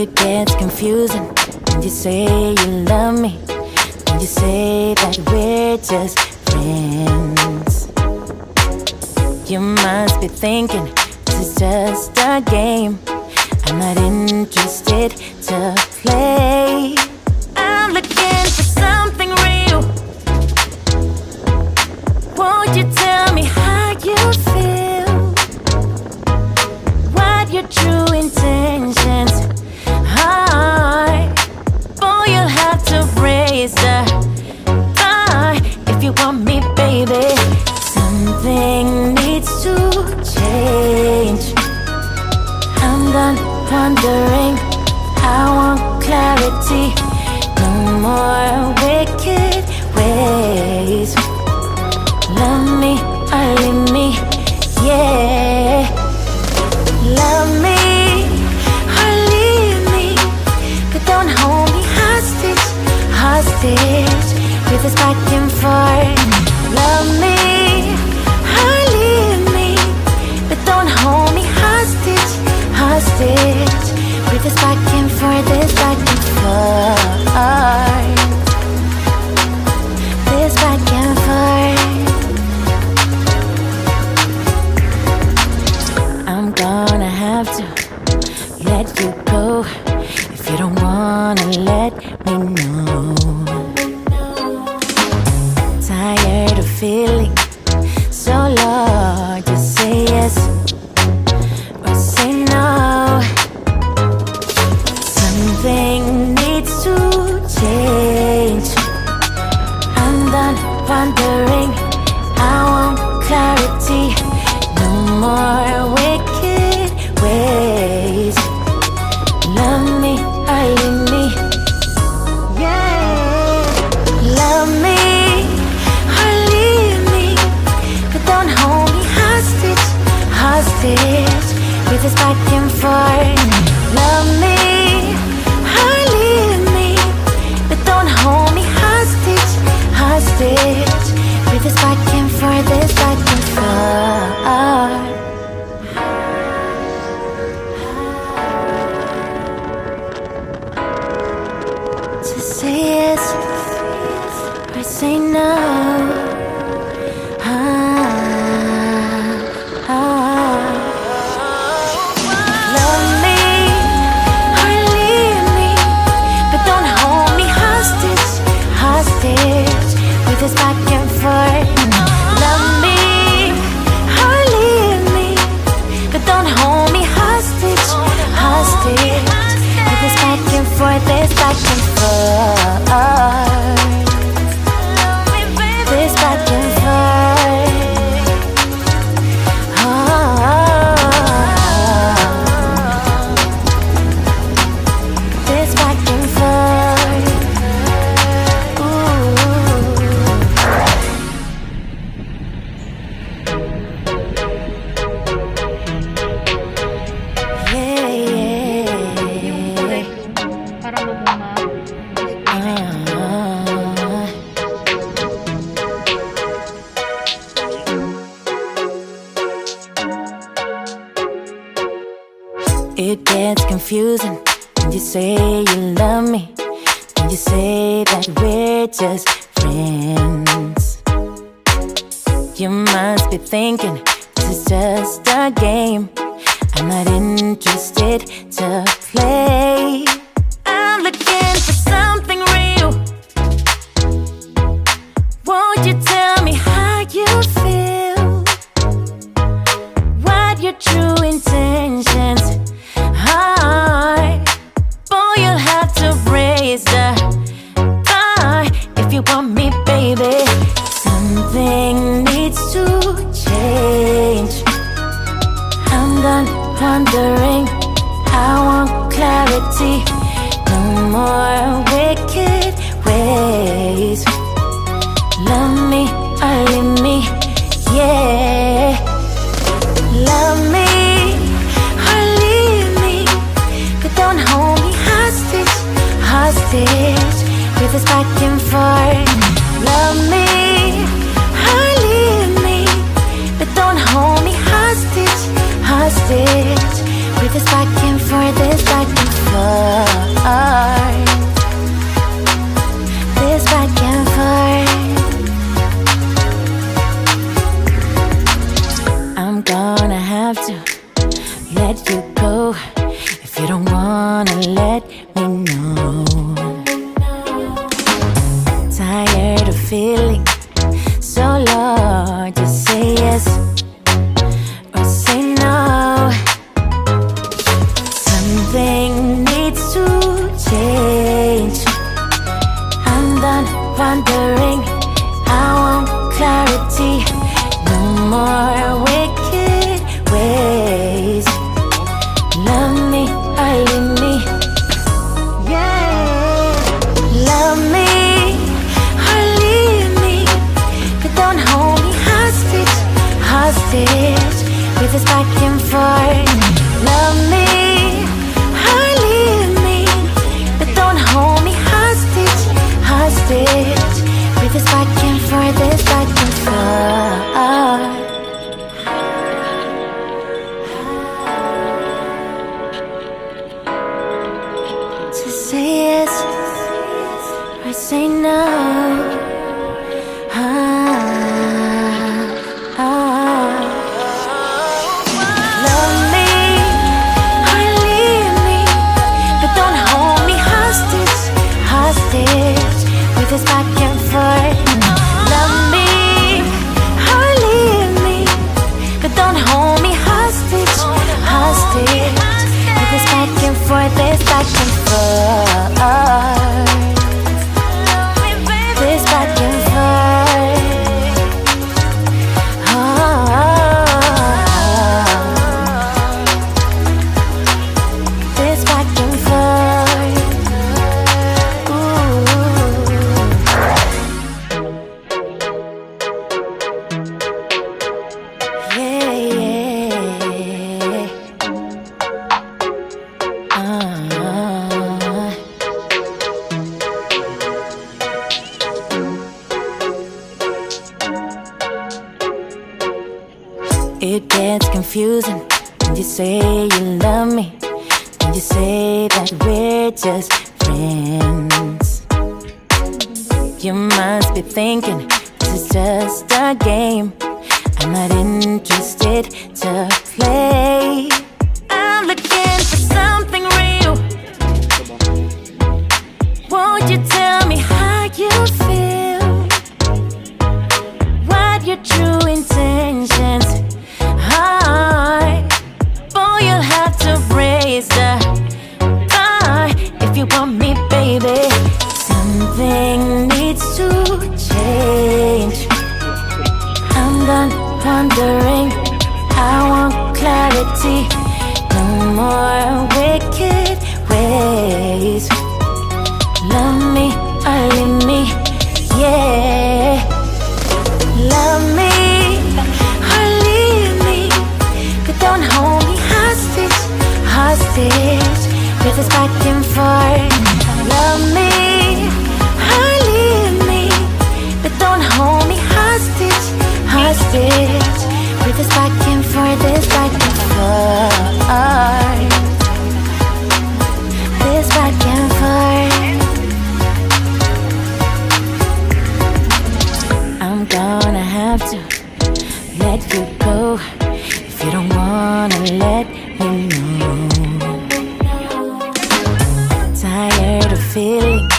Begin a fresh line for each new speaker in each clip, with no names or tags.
It gets confusing when you say you love me, when you say that we're just friends. You must be thinking this is just a game. I'm not interested to play. I'm looking for something real. Won't you tell me how you feel? What your true intentions are? Boy, you'll have to raise the bar if you want me, baby. Something needs to change. I'm done wondering, I want clarity. No more wicked ways. Love me or leave me, yeah. Love me or leave me, but don't hold me hostage, hostage with this back and forth. Love me or leave me, but don't hold me hostage, hostage with this back and forth, this back and forth, this back and forth. I'm gonna have to let you go if you don't wanna let me know. Tired of feeling so low, just say yes or say no. Something needs to change. I'm done wondering, I want clarity. No more wicked ways. Love me or leave me, yeah. Love me or leave me, but don't hold me hostage, hostage with this back and forth. Love me or leave me, but don't hold me hostage, hostage with this back and forth, this back and forth. To say yes or say no. Love me or leave me, but don't hold me hostage, hostage with this back and forth. Love me or leave me, but don't hold me hostage, hostage with this back and forth, this back and forth, this back and forth. This back and forth. Yeah, yeah.
Para mabunga.
It gets confusing when you say you love me, when you say that we're just friends. You must be thinking this is just a game. I'm not interested to play. I'm looking for something real. Won't you tell me how you feel? What your true intentions are? Boy, you'll have to raise the bar if you want me, baby. Something needs to change. I'm done wondering, I want clarity. No more wicked ways. Love me or leave me, yeah. Love me or leave me, but don't hold me hostage, hostage with this back and forth. Love me or leave me, but don't hold me hostage, hostage with this back and forth, this back and forth. me know. Tired of feeling so low. Just say yes or say no. Something needs to change. I'm done wondering. I want clarity. No more wicked ways. Love me or leave me. Yeah. Love me or leave me, but don't hold me hostage, hostage with this back and forth. Love me or leave me, but don't hold me hostage, hostage with this back and forth, this back and forth. To say yes or say no. Love me or leave me, but don't hold me hostage, hostage with this back and forth. Love me or leave me, but don't hold me hostage, hostage with this back and forth, this back and forth. This back and forth. This back and forth. Yeah, yeah. It gets confusing when you say you love me, when you say that we're just friends. You must be thinking this is just a game. I'm not interested to play. I'm looking for something real. Won't you tell me how you feel? What your true intentions are? Boy, you'll have to raise the bar if you want me, baby. Something needs to change. I'm done wondering. I want clarity. No more wicked ways. Love me or leave me. Yeah. Love me or leave me, but don't hold me hostage, hostage with this back and forth. Love me or leave me, but don't hold me hostage, hostage with this back and forth, this back and forth. This back and forth. I'm gonna have to let you go if you don't wanna let me know. Tired of feeling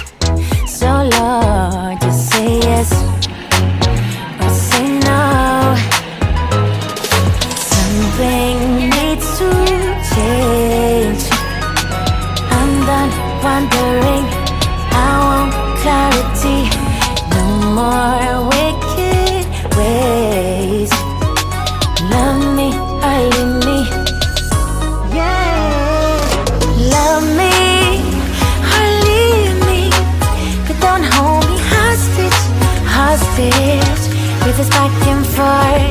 so low. Just say yes or say no. Something needs to change. I'm done wondering. I want clarity. No more wicked ways. Love me or leave me. Yeah. Love me or leave me, but don't hold me hostage, hostage with this back and forth.